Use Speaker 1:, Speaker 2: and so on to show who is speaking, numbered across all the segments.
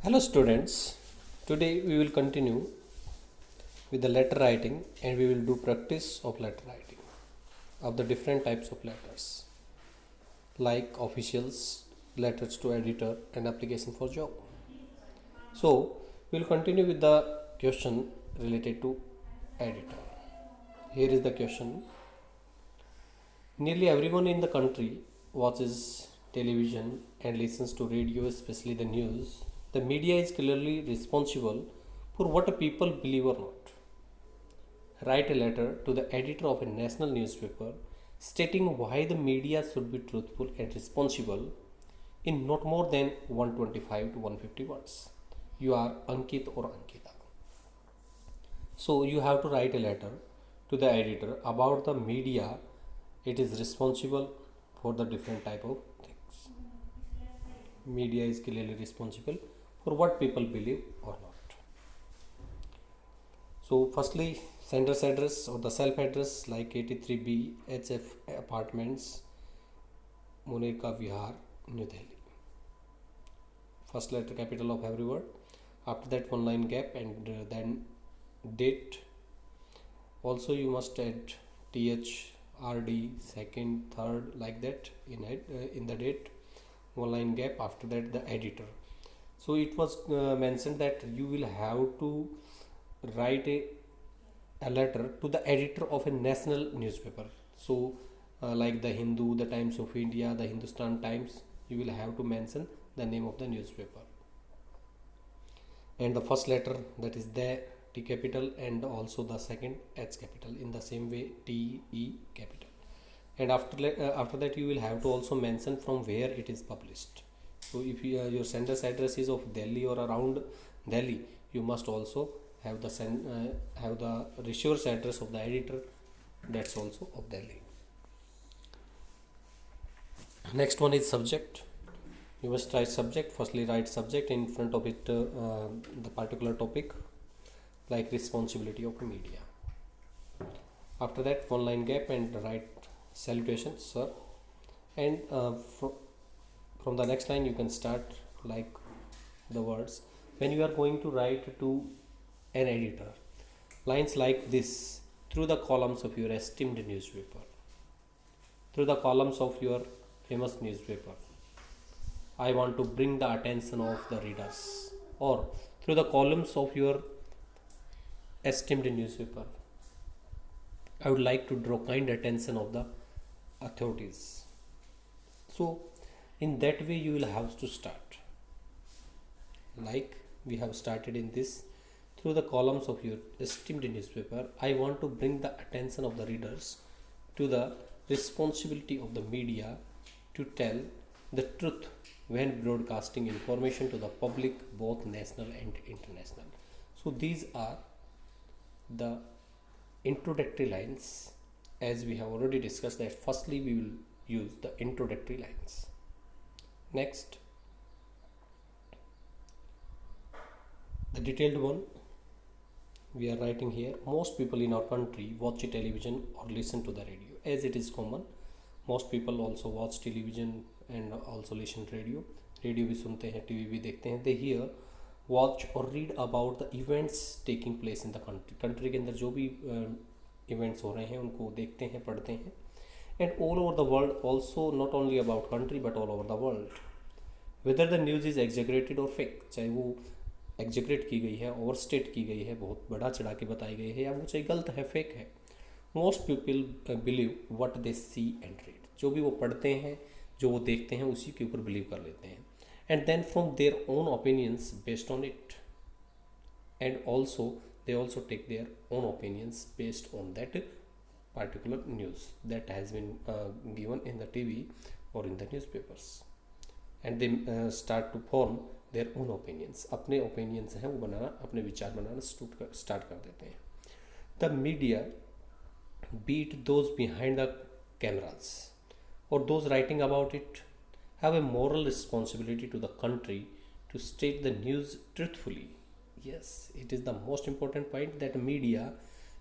Speaker 1: Hello students, today we will continue with the letter writing and we will do practice of letter writing of the different types of letters like officials, letters to editor and application for job. So we will continue with the question related to editor. Here is the question. Nearly everyone in the country watches television and listens to radio, especially the news. The media is clearly responsible for what people believe or not. Write a letter to the editor of a national newspaper stating why the media should be truthful and responsible in not more than 125 to 150 words. You are Ankit or Ankita. So you have to write a letter to the editor about the media. It is responsible for the different type of things. Media is clearly responsible for what people believe or not. So firstly, sender's address or the self address like 83B HF Apartments, Munir Ka Vihar, New Delhi. First letter capital of every word. After that, one line gap and then date. Also, you must add th, rd, second, third, like that in the date. One line gap. After that, the editor. So it was mentioned that you will have to write a letter to the editor of a national newspaper. So like the Hindu, the Times of India, the Hindustan Times, you will have to mention the name of the newspaper. And the first letter, that is the T capital, and also the second H capital in the same way, T E capital. And after that you will have to also mention from where it is published. So if your sender's address is of Delhi or around Delhi, you must also have the receiver's address of the editor, that's also of Delhi. Next one is subject. You must write subject. Firstly, write subject in front of it, the particular topic like responsibility of media. After that, one line gap and write salutation, sir. And from the next line, you can start like the words. When you are going to write to an editor, lines like this: through the columns of your esteemed newspaper, through the columns of your famous newspaper, I want to bring the attention of the readers, or through the columns of your esteemed newspaper, I would like to draw kind attention of the authorities. So in that way you will have to start like we have started in this. Through the columns of your esteemed newspaper, I want to bring the attention of the readers to the responsibility of the media to tell the truth when broadcasting information to the public, both national and international. So these are the introductory lines. As we have already discussed that firstly we will use the introductory lines. Next, the detailed one we are writing here. Most people in our country watch television or listen to the radio. As it is common, most people also watch television and also listen to radio. Radio भी सुनते हैं, TV भी देखते हैं. They hear, watch or read about the events taking place in the country. Country के अंदर जो भी इवेंट्स हो रहे हैं उनको देखते हैं, पढ़ते हैं. And all over the world, also not only about country but all over the world. Whether the news is exaggerated or fake, चाहे वो एग्जेग्रेट की गई है, ओवर स्टेट की गई है, बहुत बड़ा चढ़ा के बताई गई है, या वो चाहे गलत है, फेक है. Most people believe what they see and read. जो भी वो पढ़ते हैं, जो वो देखते हैं, उसी के ऊपर बिलीव कर लेते हैं. And then from their own opinions based on it, and also they also take their own opinions based on that particular news that has been given in the TV or in the newspapers, and they start to form their own opinions. अपने opinions हैं वो बनाना, अपने विचार बनाना start कर देते हैं. The media, be it those behind the cameras or those writing about it, have a moral responsibility to the country to state the news truthfully. Yes, it is the most important point that media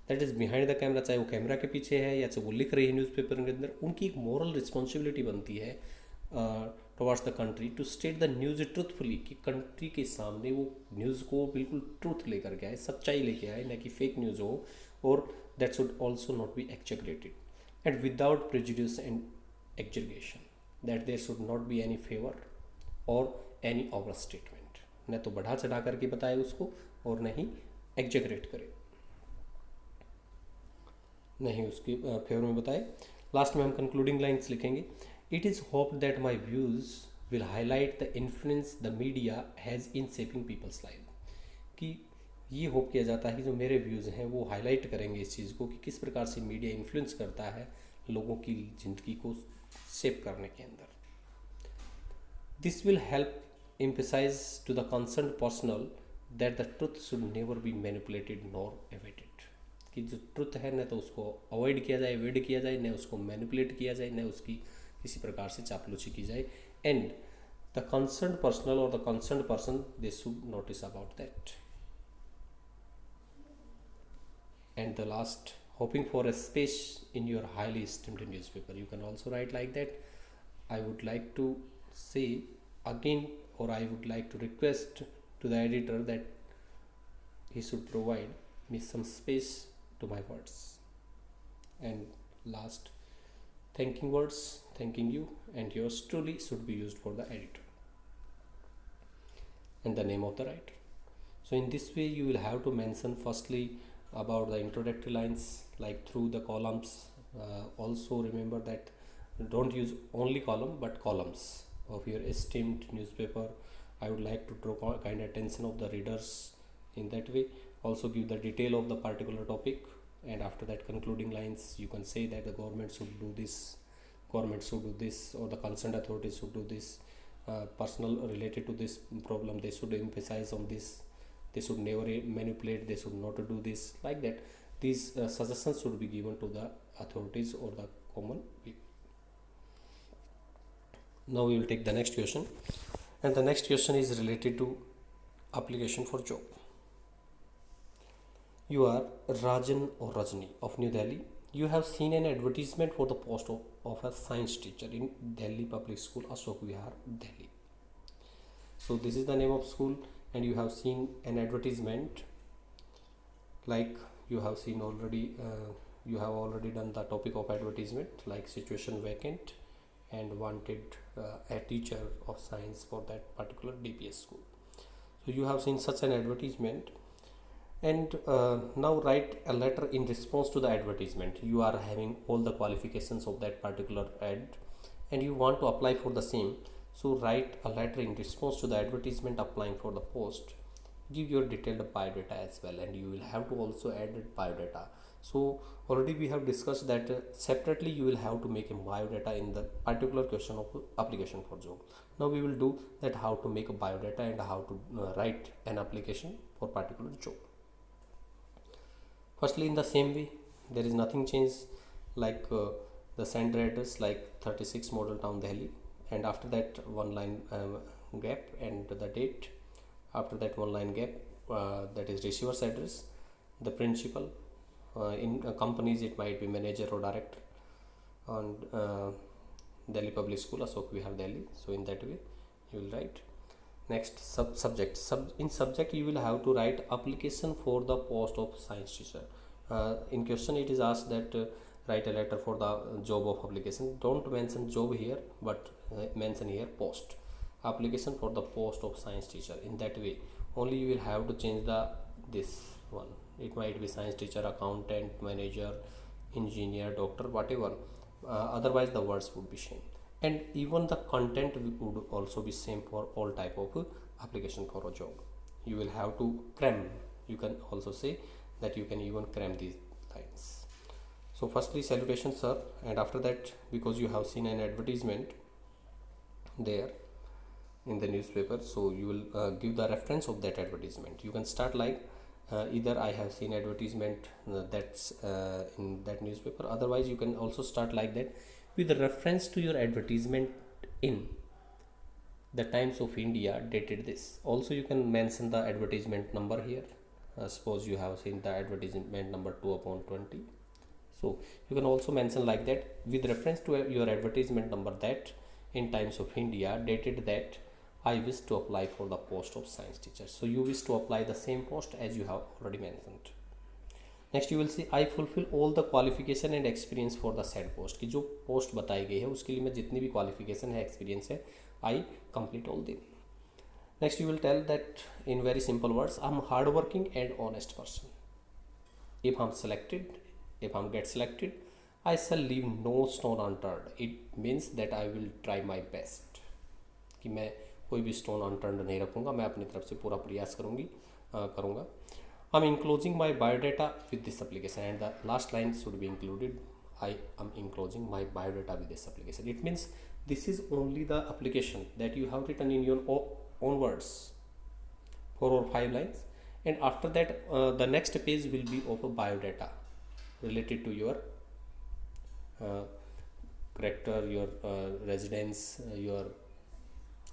Speaker 1: that is behind the camera, चाहे वो camera के पीछे है या चाहे वो लिख रही है न्यूज़पेपर के अंदर, उनकी एक मॉरल रिस्पॉन्सिबिलिटी बनती है towards the country to state the news truthfully, कि कंट्री के सामने वो न्यूज़ को बिल्कुल ट्रूथ लेकर के आए, सच्चाई लेके आए, ना कि फेक न्यूज़ हो, और that should also not be accurated and without prejudice and exaggeration, that there should not be any favour और एनी ओवर स्टेटमेंट, न तो बढ़ा चढ़ा करके बताए उसको और न ही एक्जगरेट करे, नहीं उसके फेवर में बताए। लास्ट में हम कंक्लूडिंग लाइन्स लिखेंगे। It is hope that my views will highlight the influence the media has in shaping people's life, कि ये होप किया जाता है कि जो मेरे व्यूज़ हैं वो हाईलाइट करेंगे इस चीज़ को कि किस प्रकार से मीडिया इन्फ्लुएंस करता है लोगों की ज़िंदगी को शेप करने के अंदर। This will help emphasize to the concerned personnel that the truth should never be manipulated nor evaded, कि जो ट्रुथ है न तो उसको अवॉइड किया जाए, एवेड किया जाए, न उसको मैनिपुलेट किया जाए, न उसकी किसी प्रकार से चापलूसी की जाए, एंड द कंसर्न पर्सनल और the concern person they should notice about that. And the last, hoping for a space in your highly esteemed newspaper, you can also write like that. I would like to say again, or I would like to request to the editor that he should provide me some space to my words. And last, thanking words, thanking you, and yours truly should be used for the editor and the name of the writer. So in this way you will have to mention firstly about the introductory lines, like through the columns. Also remember that don't use only column but columns of your esteemed newspaper. I would like to draw kind attention of the readers in that way. Also give the detail of the particular topic, and after that concluding lines you can say that the government should do this, government should do this, or the concerned authorities should do this, personal related to this problem they should emphasize on this, they should never manipulate, they should not do this, like that. These suggestions should be given to the authorities or the common people. Now we will take the next question, and the next question is related to application for job. You are Rajan or Rajni of New Delhi. You have seen an advertisement for the post of a science teacher in Delhi Public School, Ashok Vihar, Delhi. So this is the name of school, and you have seen an advertisement, like you have seen already, you have already done the topic of advertisement, like situation vacant and wanted a teacher of science for that particular DPS school. So you have seen such an advertisement, and now write a letter in response to the advertisement. You are having all the qualifications of that particular ad and you want to apply for the same. So write a letter in response to the advertisement applying for the post. Give your detailed biodata as well, and you will have to also add biodata. So already we have discussed that separately you will have to make a biodata in the particular question of application for job. Now we will do that, how to make a biodata and how to write an application for particular job. Firstly, in the same way, there is nothing changed, like the sender address, like 36 Model Town, Delhi, and after that one line gap and the date. After that one line gap, that is receiver's address, the principal. In companies it might be manager or director, and Delhi Public School, Ashok Vihar, Delhi. So in that way you will write. Next, subject. In subject you will have to write application for the post of science teacher. In question it is asked that write a letter for the job of application. Don't mention job here, but mention here post, application for the post of science teacher. In that way only you will have to change the this one. It might be science teacher, accountant, manager, engineer, doctor, whatever. Otherwise the words would be same, and even the content would also be same for all type of application for a job. You will have to cram, you can also say that you can even cram these lines. So firstly, salutations sir, and after that, because you have seen an advertisement there in the newspaper, so you will give the reference of that advertisement. You can start like either I have seen advertisement that's in that newspaper, otherwise you can also start like that, with the reference to your advertisement in the Times of India dated this. Also you can mention the advertisement number here. Suppose you have seen the advertisement number 2/20, so you can also mention like that with reference to your advertisement number, that in Times of India dated that I wish to apply for the post of science teacher. So you wish to apply the same post as you have already mentioned. Next you will see I fulfil all the qualification and experience for the said post की जो post बताई गई है उसके लिए मैं जितनी भी क्वालिफिकेशन है एक्सपीरियंस है I complete all then. Next you will tell that in very simple words I am hard working and honest person. If I am selected, if I am get selected, I shall leave no stone unturned. It means that I will try my best, कि मैं कोई भी stone unturned नहीं रखूँगा, मैं अपनी तरफ से पूरा प्रयास करूँगा. I'm enclosing my biodata with this application, and the last line should be included. I am enclosing my biodata with this application. It means this is only the application that you have written in your own words, 4 or 5 lines, and after that the next page will be of a biodata related to your character, your residence, your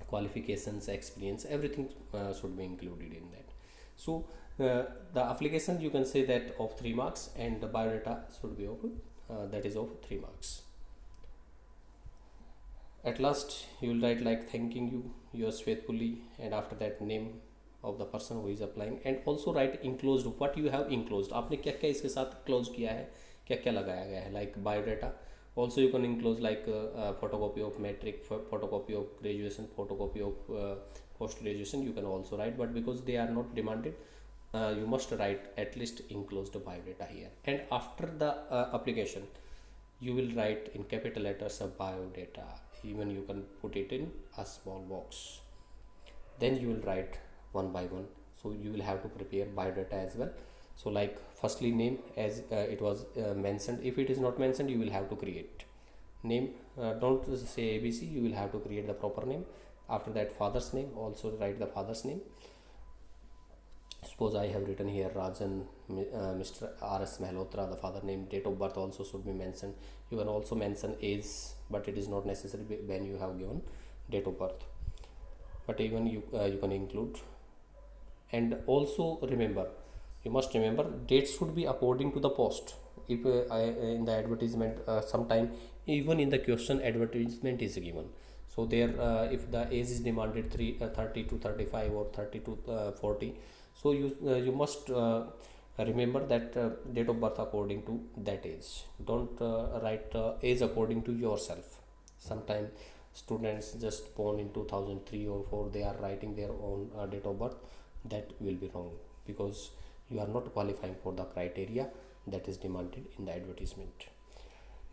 Speaker 1: qualifications, experience, everything should be included in that. So the application you can say that of 3 marks, and the biodata should be of that is of 3 marks. At last you will write like thanking you, yours faithfully, and after that name of the person who is applying, and also write enclosed what you have enclosed. आपने क्या क्या इसके साथ close किया है, क्या क्या लगाया गया है, like biodata. Also you can enclose like photocopy of metric, photocopy of graduation, photocopy of post graduation. You can also write, but because they are not demanded, you must write at least enclosed biodata here. And after the application you will write in capital letters of biodata. Even you can put it in a small box. Then you will write one by one. So you will have to prepare biodata as well. So like firstly name, as it was mentioned. If it is not mentioned, you will have to create name. Don't say ABC, you will have to create the proper name. After that father's name, also write the father's name. Suppose I have written here Rajan, Mr. R.S. Mehlotra, the father name. Date of birth also should be mentioned. You can also mention age, but it is not necessary when you have given date of birth, but even you can include. And also remember, you must remember, dates should be according to the post. If in the advertisement, sometime even in the question advertisement is given, so there if the age is demanded 30 to 35 or 30 to 40, so you must remember that date of birth according to that age. Don't write age according to yourself. Sometimes students just born in 2003 or 4, they are writing their own date of birth. That will be wrong, because you are not qualifying for the criteria that is demanded in the advertisement.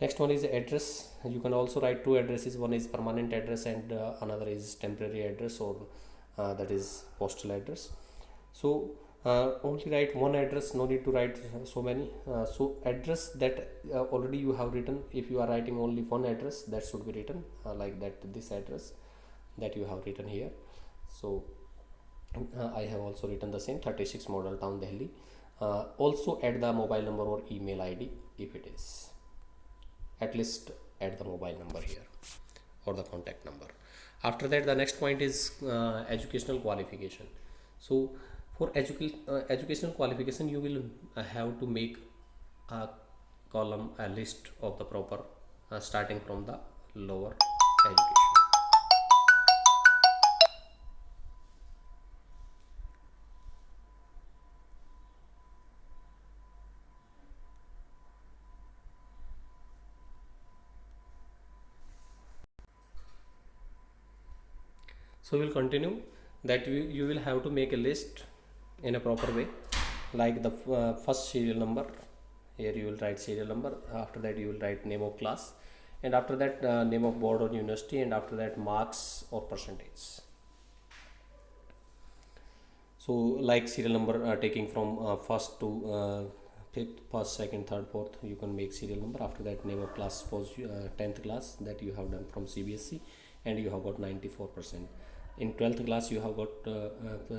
Speaker 1: Next one is address. You can also write 2 addresses. One is permanent address and another is temporary address, or that is postal address. So only write one address, no need to write so many. So address that already you have written, if you are writing only one address, that should be written like that, this address that you have written here. So I have also written the same, 36 Model Town, Delhi. Also add the mobile number or email ID if it is. At least add the mobile number here or the contact number. After that, the next point is educational qualification. So for educational qualification, you will have to make a column, a list of the proper starting from the lower education. So we will continue that you will have to make a list in a proper way, like the first serial number. Here you will write serial number. After that you will write name of class, and after that name of board or university, and after that marks or percentage. So like serial number taking from first to fifth, first, second, third, fourth, you can make serial number. After that name of class, suppose 10th class that you have done from CBSE and you have got 94%. In 12th class you have got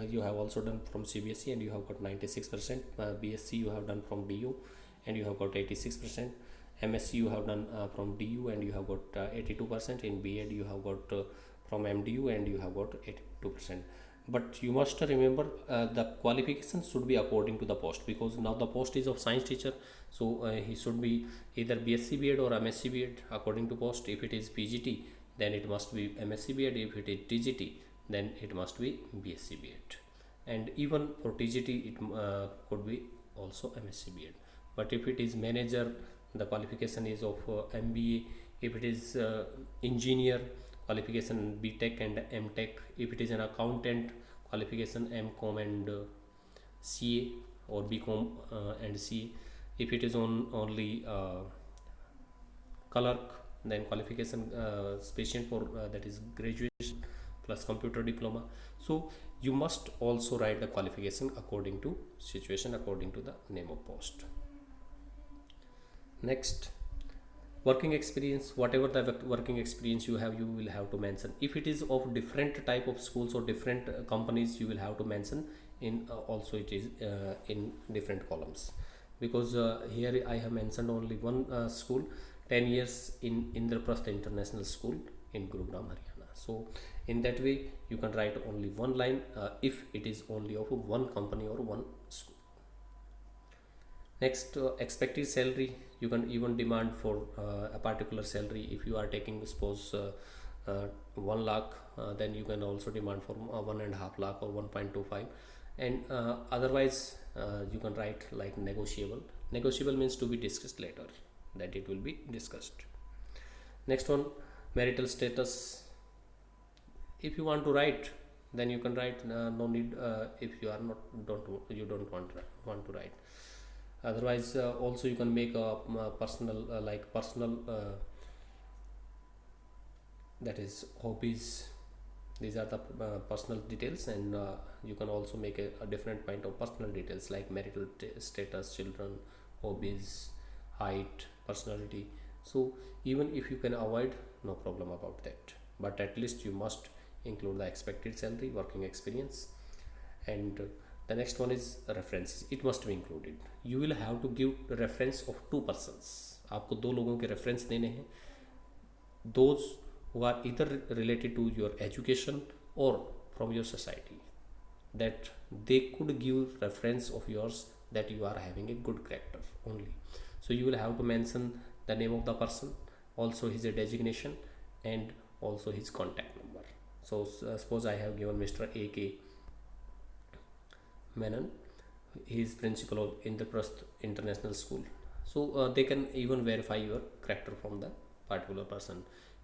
Speaker 1: you have also done from CBSE and you have got 96%. BSc you have done from DU and you have got 86%. MSc you have done from DU and you have got 82%. In B.Ed you have got from MDU and you have got 82%. But you must remember the qualifications should be according to the post, because now the post is of science teacher, so he should be either BSc B.Ed or MSc B.Ed according to post. If it is PGT, then it must be MSc B.Ed. If it is TGT, then it must be BSc B.Ed. And even for TGT, it could be also MSc B.Ed. But if it is manager, the qualification is of MBA. If it is engineer, qualification BTech and MTech. If it is an accountant, qualification MCom and CA, or BCom and CA. If it is only clerk, then qualification special for that is graduation plus computer diploma. So you must also write the qualification according to situation, according to the name of post. Next, working experience. Whatever the working experience you have, you will have to mention. If it is of different type of schools or different companies, you will have to mention in also it is in different columns, because here I have mentioned only one school, 10 years in Indraprastha International School in Gurugram, Haryana. So in that way you can write only one line if it is only of one company or one school. Next, expected salary. You can even demand for a particular salary. If you are taking suppose 1 lakh, then you can also demand for 1.5 lakh or 1.25, and otherwise you can write like negotiable. Negotiable means to be discussed later, that it will be discussed. Next one, marital status. If you want to write, then you can write, no need if you are not don't want to write. Otherwise also you can make a personal personal that is hobbies. These are the personal details, and you can also make a different kind of personal details like marital status, children, hobbies, height, personality. So even if you can avoid, no problem about that, but at least you must include the expected salary, working experience. And the next one is references. It must be included. You will have to give reference of 2 persons. आपको 2 लोगों के reference देने हैं. Those who are either related to your education or from your society, that they could give reference of yours that you are having a good character only. So you will have to mention the name of the person, also his designation, and also his contact number. So suppose I have given Mr. A.K. Menon, he is principal of Indraprastha International School. So they can even verify your character from the particular person.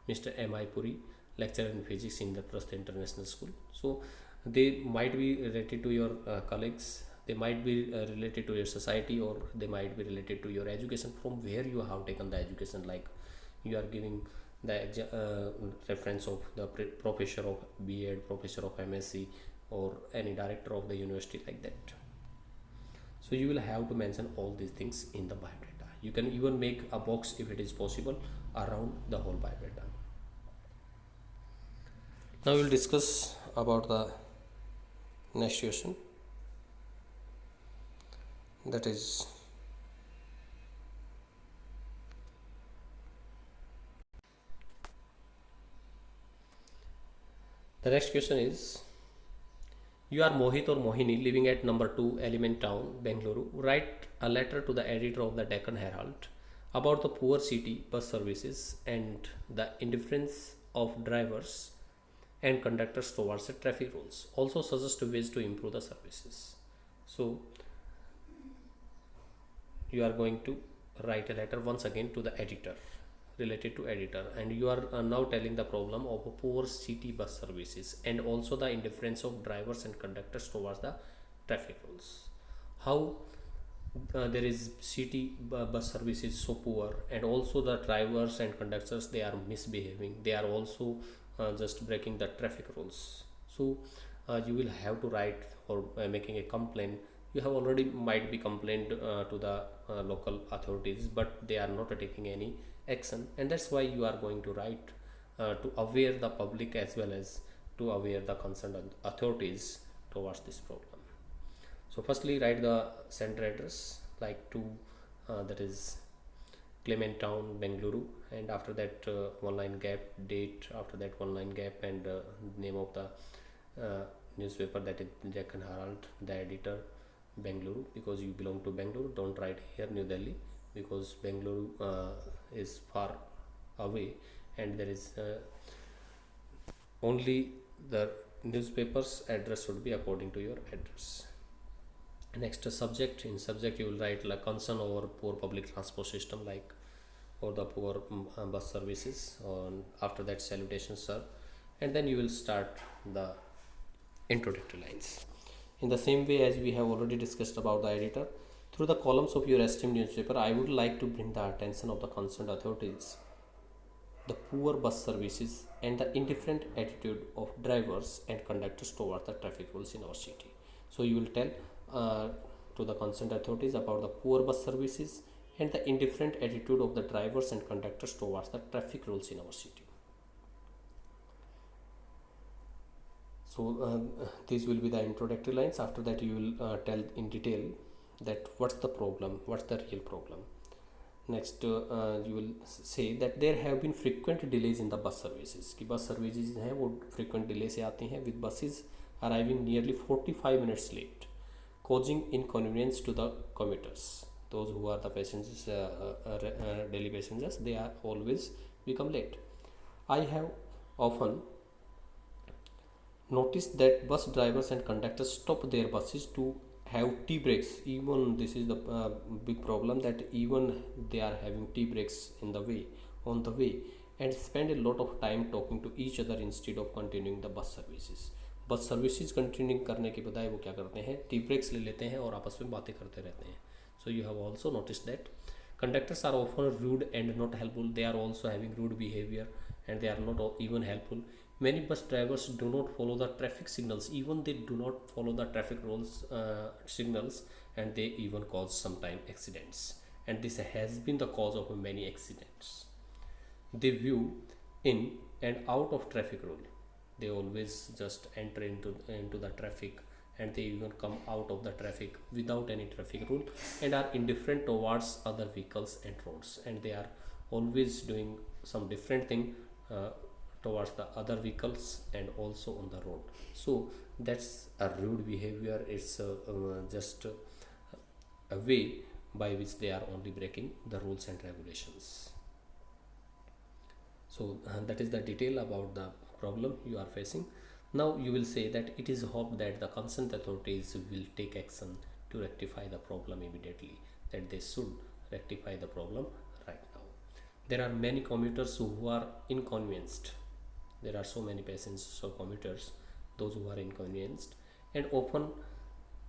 Speaker 1: Mr. M.I. Puri, lecturer in physics in Indraprastha International School. So they might be related to your colleagues, they might be related to your society, or they might be related to your education, from where you have taken the education. Like you are giving the reference of the professor of B.Ed, professor of MSc, or any director of the university, like that. So you will have to mention all these things in the biodata. You can even make a box, if it is possible, around the whole biodata. Now we will discuss about the next question, that is the next question is, you are Mohit or Mohini living at number 2 Element Town, Bengaluru. Write a letter to the editor of the Deccan Herald about the poor city bus services and the indifference of drivers and conductors towards the traffic rules. Also suggest ways to improve the services. So you are going to write a letter once again to the editor, related to editor, and you are now telling the problem of poor city bus services and also the indifference of drivers and conductors towards the traffic rules. How there is city bus services so poor, and also the drivers and conductors, they are misbehaving, they are also just breaking the traffic rules. So you will have to write, or making a complaint. You have already might be complained to the local authorities, but they are not taking any action, and that's why you are going to write to aware the public as well as to aware the concerned authorities towards this problem. So firstly write the center address, like to that is Clement Town, Bengaluru, and after that one line gap, date, after that one line gap, and name of the newspaper, that is Deccan Herald, the editor, Bengaluru, because you belong to Bengaluru. Don't write here New Delhi, because Bengaluru is far away, and there is only the newspaper's address should be according to your address. Next, subject. In subject you will write like concern over poor public transport system, like or the poor bus services. After that, salutations sir, and then you will start the introductory lines. In the same way as we have already discussed about the editor, through the columns of your esteemed newspaper, I would like to bring the attention of the concerned authorities the poor bus services and the indifferent attitude of drivers and conductors toward the traffic rules in our city. So you will tell to the concerned authorities about the poor bus services and the indifferent attitude of the drivers and conductors towards the traffic rules in our city. So these will be the introductory lines. After that you will tell in detail that what's the problem, what's the real problem. Next you will say that there have been frequent delays in the bus services कि bus services हैं वो frequent delay से आती हैं with buses arriving nearly 45 minutes late causing inconvenience to the commuters. Those who are the passengers, daily passengers, they are always become late. I have often noticed that bus drivers and conductors stop their buses to have tea breaks. Even this is the big problem, that even they are having tea breaks in the way, on the way, and spend a lot of time talking to each other instead of continuing the bus services. Bus services continue करने के बजाय वो क्या करते हैं, tea breaks ले लेते हैं और आपस में बातें करते रहते हैं. So you have also notice that conductors are often rude and not helpful. They are also having rude behavior and they are not even helpful. Many bus drivers do not follow the traffic signals, even they do not follow the traffic rules, signals, and they even cause sometimes accidents, and this has been the cause of many accidents. They view in and out of traffic rule. They always just enter into the traffic, and they even come out of the traffic without any traffic rule, and are indifferent towards other vehicles and roads, and they are always doing some different thing towards the other vehicles and also on the road. So that's a rude behavior. It's just a way by which they are only breaking the rules and regulations. So that is the detail about the problem you are facing. Now you will say that it is hoped that the concerned authorities will take action to rectify the problem immediately, that they should rectify the problem right now. There are many commuters who are inconvenienced. There are so many passengers or commuters, those who are inconvenienced, and often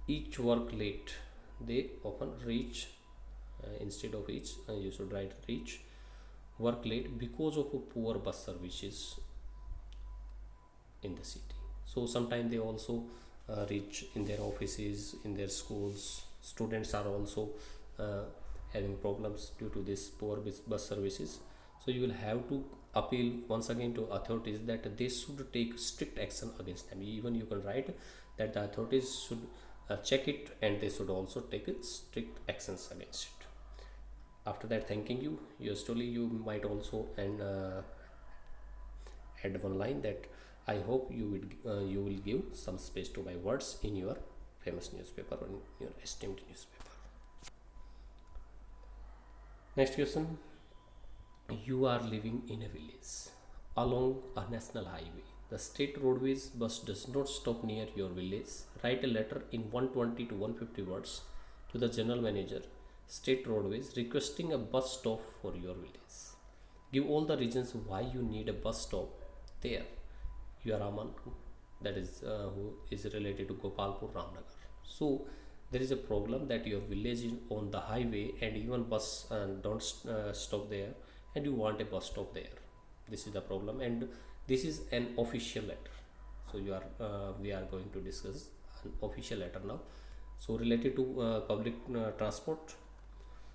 Speaker 1: each work late. They often reach, instead of each, you should write reach, work late because of poor bus services in the city. So sometimes they also reach in their offices, in their schools. Students are also having problems due to this poor bus services. So you will have to appeal once again to authorities that they should take strict action against them. Even you can write that the authorities should check it, and they should also take strict actions against it. After that, thanking you, yours truly, you might also and add one line that I hope you will give some space to my words in your famous newspaper or in your esteemed newspaper. Next question. You are living in a village along a national highway. The state roadways bus does not stop near your village. Write a letter in 120 to 150 words to the general manager, state roadways, requesting a bus stop for your village. Give all the reasons why you need a bus stop there. You are Raman, that is who is related to Gopalpur, Ramnagar. So there is a problem that your village is on the highway and even bus don't stop there, and you want a bus stop there. This is the problem, and this is an official letter. So you are we are going to discuss an official letter now. So related to public transport.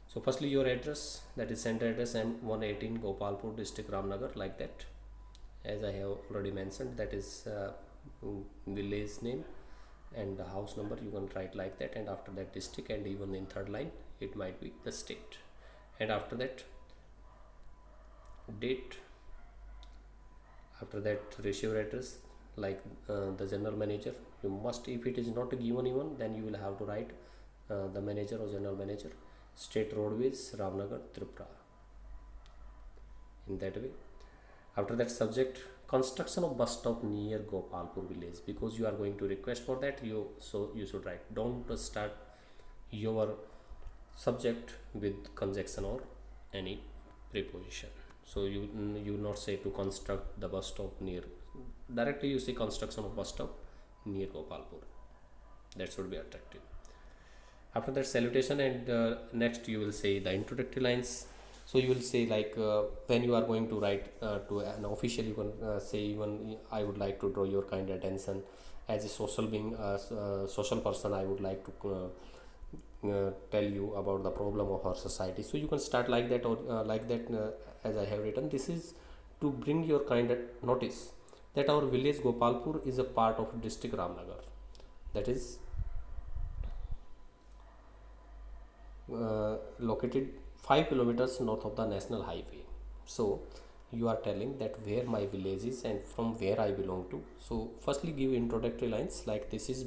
Speaker 1: So firstly, your address, that is center address M118 Gopalpur district Ramnagar, like that. As I have already mentioned, that is village name, and the house number you can write like that, and after that district, and even in third line it might be the state, and after that date, after that receiver address, like the general manager. You must, if it is not given even, then you will have to write the manager or general manager, state roadways Ramnagar, Tripura, in that way. After that, subject, construction of bus stop near Gopalpur village, because you are going to request for that. You should write, don't start your subject with conjunction or any preposition. So you not say to construct the bus stop near, directly you say construction of bus stop near Gopalpur. That should be attractive. After that, salutation, and next you will say the introductory lines. So you will say like, when you are going to write to an official, you can say, even I would like to draw your kind attention as a social being, social person, I would like to tell you about the problem of our society. So you can start like that, or like that, as I have written. This is to bring your kind notice that our village Gopalpur is a part of district Ramnagar, that is located 5 kilometers north of the national highway. So you are telling that where my village is and from where I belong to. So firstly give introductory lines like, this is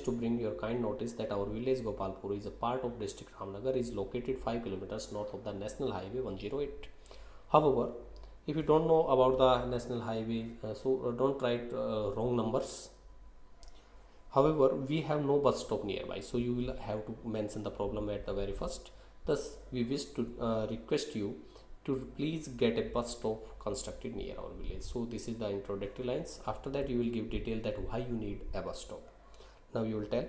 Speaker 1: to bring your kind notice that our village Gopalpur is a part of district Ramnagar, is located 5 kilometers north of the national highway 108. However, if you don't know about the national highway, don't write wrong numbers. However, we have no bus stop nearby, so you will have to mention the problem at the very first. Thus, we wish to request you to please get a bus stop constructed near our village. So this is the introductory lines. After that, you will give detail that why you need a bus stop. Now you will tell,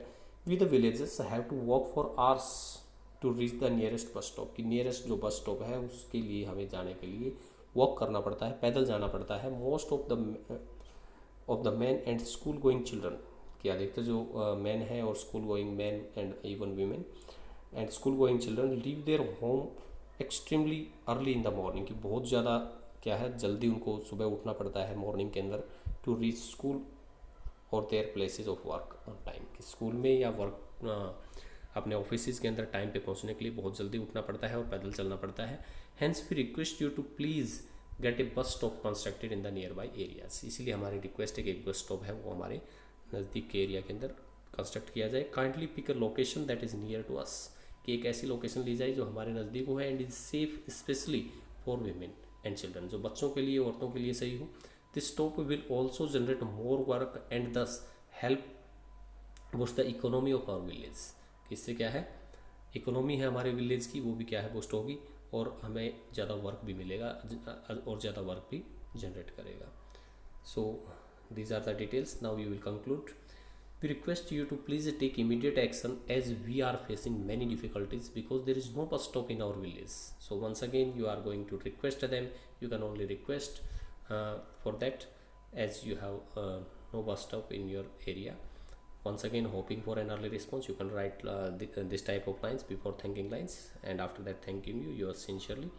Speaker 1: we the villagers have to walk for hours to reach the nearest bus stop. कि nearest जो bus stop है उसके लिए हमें जाने के लिए walk करना पड़ता है, पैदल जाना पड़ता है. Most of the men and school going children, कि अधिकतर जो men है और school going men and even women and school going children leave their home extremely early in the morning, कि बहुत ज़्यादा क्या है, जल्दी उनको सुबह उठना पड़ता है मॉर्निंग के अंदर, टू रीच स्कूल और their places of work on time, कि स्कूल में या वर्क अपने ऑफिस के अंदर टाइम पे पहुंचने के लिए बहुत जल्दी उठना पड़ता है और पैदल चलना पड़ता है. Hence we request you to please get a bus stop constructed in the nearby areas. इसीलिए हमारी रिक्वेस्ट है कि एक बस स्टॉप है वो हमारे नज़दीक के एरिया के अंदर कंस्ट्रक्ट किया जाए. Kindly pick a location that is near to us, कि एक ऐसी लोकेशन ली जाए जो हमारे नज़दीक हो है, and is safe specially for women and children, जो बच्चों के लिए, औरतों के लिए सही हो. This stop will also generate more work and thus help boost the economy of our village. इससे क्या है, इकोनॉमी है हमारे विलेज की, वो भी क्या है, बूस्ट होगी और हमें ज़्यादा वर्क भी मिलेगा और ज़्यादा वर्क भी जनरेट करेगा. सो these are the details. Now you will conclude. We request you to please take immediate action as we are facing many difficulties because there is no bus stop in our village. So once again you are going to request them. You can only request for that as you have no bus stop in your area. Once again, hoping for an early response, you can write this type of lines before thanking lines, and after that thanking you, yours sincerely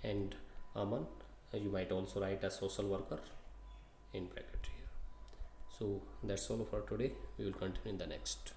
Speaker 1: and Aman. You might also write a social worker in bracket here. So that's all for today. We will continue in the next.